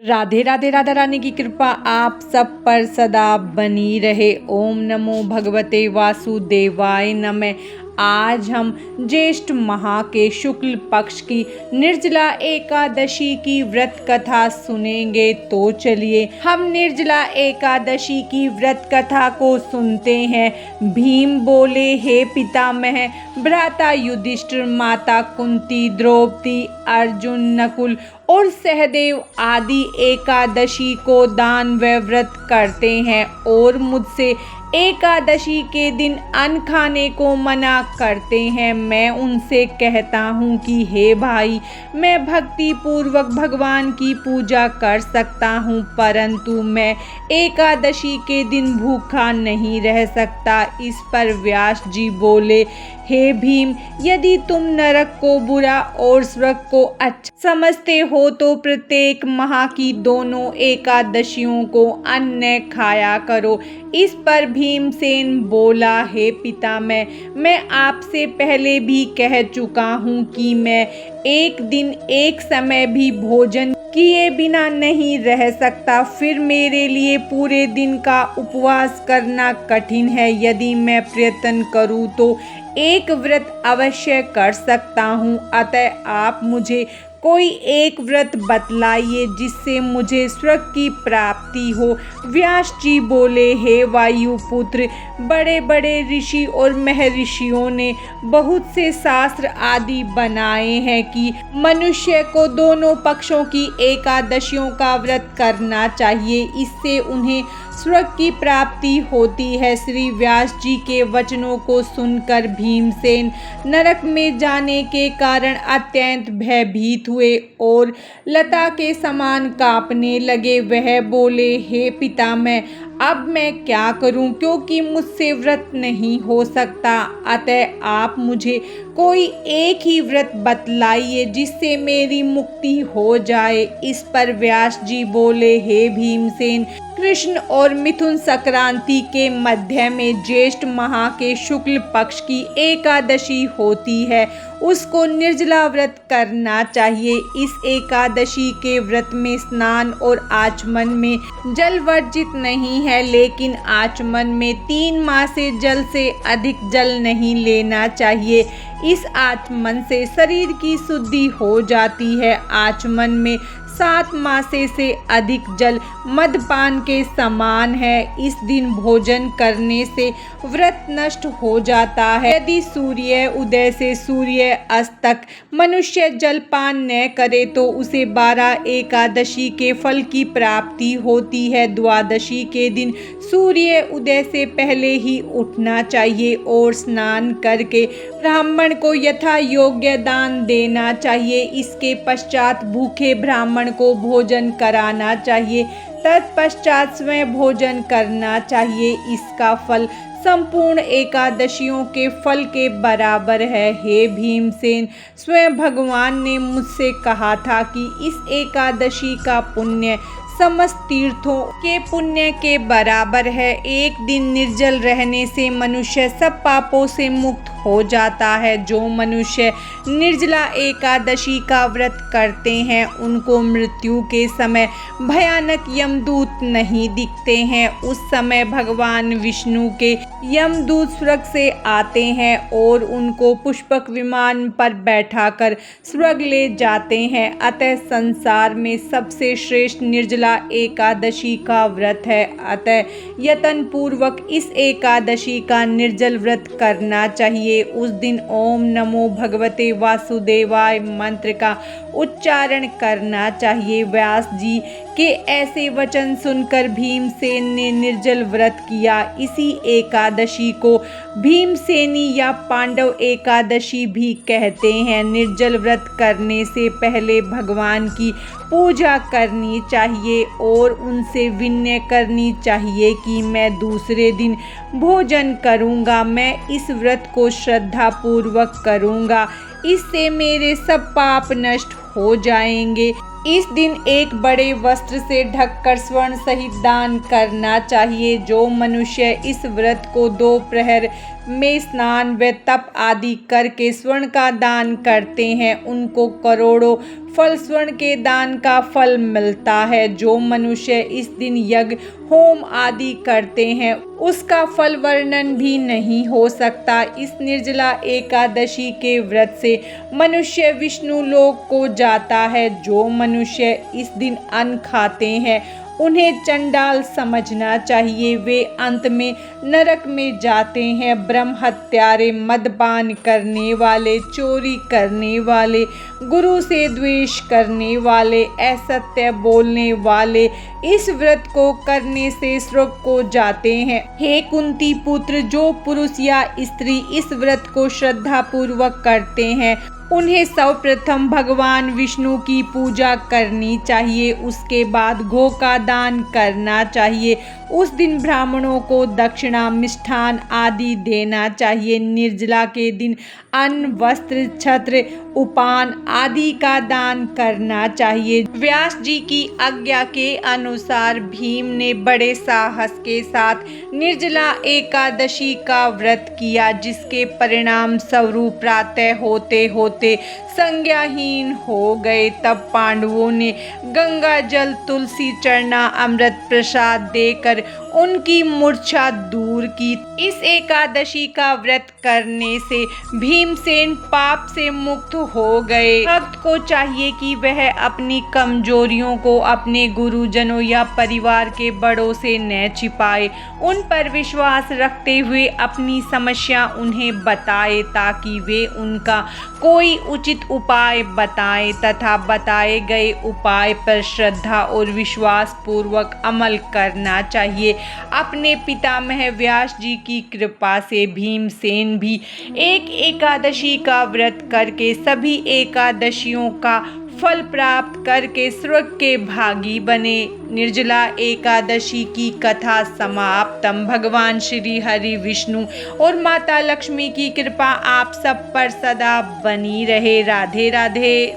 राधे राधे। राधा रानी की कृपा आप सब पर सदा बनी रहे। ओम नमो भगवते वासुदेवाय नमः। आज हम ज्येष्ठ माह के शुक्ल पक्ष की निर्जला एकादशी की व्रत कथा सुनेंगे। तो चलिए हम निर्जला एकादशी की व्रत कथा को सुनते हैं। भीम बोले, हे पितामह, भ्राता युधिष्ठिर, माता कुंती, द्रौपदी, अर्जुन, नकुल और सहदेव आदि एकादशी को दान व व्रत करते हैं और मुझसे एकादशी के दिन अन्न खाने को मना करते हैं। मैं उनसे कहता हूँ कि हे भाई, मैं भक्ति पूर्वक भगवान की पूजा कर सकता हूँ, परंतु मैं एकादशी के दिन भूखा नहीं रह सकता। इस पर व्यास जी बोले, हे भीम, यदि तुम नरक को बुरा और स्वर्ग को अच्छा समझते हो तो प्रत्येक माह की दोनों एकादशियों को अन्न खाया करो। इस पर भीमसेन बोला, हे पितामह, मैं आपसे पहले भी कह चुका हूँ कि मैं एक दिन एक समय भी भोजन किए बिना नहीं रह सकता। फिर मेरे लिए पूरे दिन का उपवास करना कठिन है। यदि मैं प्रयत्न करूँ तो एक व्रत अवश्य कर सकता हूँ। अतः आप मुझे कोई एक व्रत बतलाइए जिससे मुझे स्वर्ग की प्राप्ति हो। व्यास जी बोले, हे वायुपुत्र, बड़े बड़े ऋषि और महर्षियों ने बहुत से शास्त्र आदि बनाए हैं कि मनुष्य को दोनों पक्षों की एकादशियों का व्रत करना चाहिए। इससे उन्हें स्वर्ग की प्राप्ति होती है। श्री व्यास जी के वचनों को सुनकर भीमसेन नरक में जाने के कारण अत्यंत भयभीत हुए और लता के समान कांपने लगे। वह बोले, हे पितामह, अब मैं क्या करूं, क्योंकि मुझसे व्रत नहीं हो सकता। अतः आप मुझे कोई एक ही व्रत बतलाइए जिससे मेरी मुक्ति हो जाए। इस पर व्यास जी बोले, हे भीमसेन, कृष्ण और मिथुन संक्रांति के मध्य में ज्येष्ठ माह के शुक्ल पक्ष की एकादशी होती है, उसको निर्जला व्रत करना चाहिए। इस एकादशी के व्रत में स्नान और आचमन में जल वर्जित नहीं है, लेकिन आचमन में 3 माह से अधिक जल नहीं लेना चाहिए। इस आचमन से शरीर की शुद्धि हो जाती है। आचमन में 7 मासे से अधिक जल मदपान के समान है। इस दिन भोजन करने से व्रत नष्ट हो जाता है। यदि सूर्य उदय से सूर्य अस्त तक मनुष्य जलपान न करे तो उसे 12 एकादशी के फल की प्राप्ति होती है। द्वादशी के दिन सूर्य उदय से पहले ही उठना चाहिए और स्नान करके ब्राह्मण को यथा योग्य दान देना चाहिए। इसके पश्चात भूखे ब्राह्मण को भोजन कराना चाहिए। तत्पश्चात स्वयं भोजन करना चाहिए। इसका फल संपूर्ण एकादशियों के फल के बराबर है। हे भीमसेन, स्वयं भगवान ने मुझसे कहा था कि इस एकादशी का पुण्य समस्त तीर्थों के पुण्य के बराबर है। एक दिन निर्जल रहने से मनुष्य सब पापों से मुक्त हो जाता है। जो मनुष्य निर्जला एकादशी का व्रत करते हैं उनको मृत्यु के समय भयानक यमदूत नहीं दिखते हैं। उस समय भगवान विष्णु के यमदूत स्वर्ग से आते हैं और उनको पुष्पक विमान पर बैठाकर स्वर्ग ले जाते हैं। अतः संसार में सबसे श्रेष्ठ निर्जला एकादशी का व्रत है। अतः यत्न पूर्वक इस एकादशी का निर्जल व्रत करना चाहिए। उस दिन ओम नमो भगवते वासुदेवाय मंत्र का उच्चारण करना चाहिए। व्यास जी के ऐसे वचन सुनकर भीमसेन ने निर्जल व्रत किया। इसी एकादशी को भीमसेनी या पांडव एकादशी भी कहते हैं। निर्जल व्रत करने से पहले भगवान की पूजा करनी चाहिए और उनसे विनय करनी चाहिए कि मैं दूसरे दिन भोजन करूंगा। मैं इस व्रत को श्रद्धा पूर्वक करूंगा, इससे मेरे सब पाप नष्ट हो जाएंगे। इस दिन एक बड़े वस्त्र से ढककर स्वर्ण सहित दान करना चाहिए। जो मनुष्य इस व्रत को 2 प्रहर में स्नान व तप आदि करके स्वर्ण का दान करते हैं उनको करोड़ों फल स्वर्ण के दान का फल मिलता है। जो मनुष्य इस दिन यज्ञ होम आदि करते हैं उसका फल वर्णन भी नहीं हो सकता। इस निर्जला एकादशी के व्रत से मनुष्य विष्णु लोक को जाता है। जो मनुष्य इस दिन अन्न खाते हैं उन्हें चंडाल समझना चाहिए। वे अंत में नरक में जाते हैं। ब्रह्म हत्यारे, मदपान करने वाले, चोरी करने वाले, गुरु से द्वेष करने वाले, असत्य बोलने वाले इस व्रत को करने से स्वर्ग को जाते हैं। हे कुंती पुत्र, जो पुरुष या स्त्री इस व्रत को श्रद्धा पूर्वक करते हैं उन्हें सर्वप्रथम भगवान विष्णु की पूजा करनी चाहिए। उसके बाद गो का दान करना चाहिए। उस दिन ब्राह्मणों को दक्षिणा, मिष्ठान आदि देना चाहिए। निर्जला के दिन अन्न, वस्त्र, छत्र, उपान आदि का दान करना चाहिए। व्यास जी की आज्ञा के अनुसार भीम ने बड़े साहस के साथ निर्जला एकादशी का व्रत किया, जिसके परिणाम स्वरूप प्रातः होते होते संज्ञाहीन हो गए। तब पांडवों ने गंगा जल, तुलसी चरना, अमृत प्रसाद देकर उनकी मूर्छा दूर की। इस एकादशी का व्रत करने से भीमसेन पाप से मुक्त हो गए। भक्त को चाहिए कि वह अपनी कमजोरियों को अपने गुरुजनों या परिवार के बड़ों से न छिपाए। उन पर विश्वास रखते हुए अपनी समस्या उन्हें बताए, ताकि वे उनका कोई उचित उपाय बताएं तथा बताए गए उपाय पर श्रद्धा और विश्वास पूर्वक अमल करना चाहिए। अपने पितामह व्यास जी की कृपा से भीमसेन भी एक एकादशी का व्रत करके सभी एकादशियों का फल प्राप्त करके स्वर्ग के भागी बने। निर्जला एकादशी की कथा समाप्तम। भगवान श्री हरि विष्णु और माता लक्ष्मी की कृपा आप सब पर सदा बनी रहे। राधे राधे।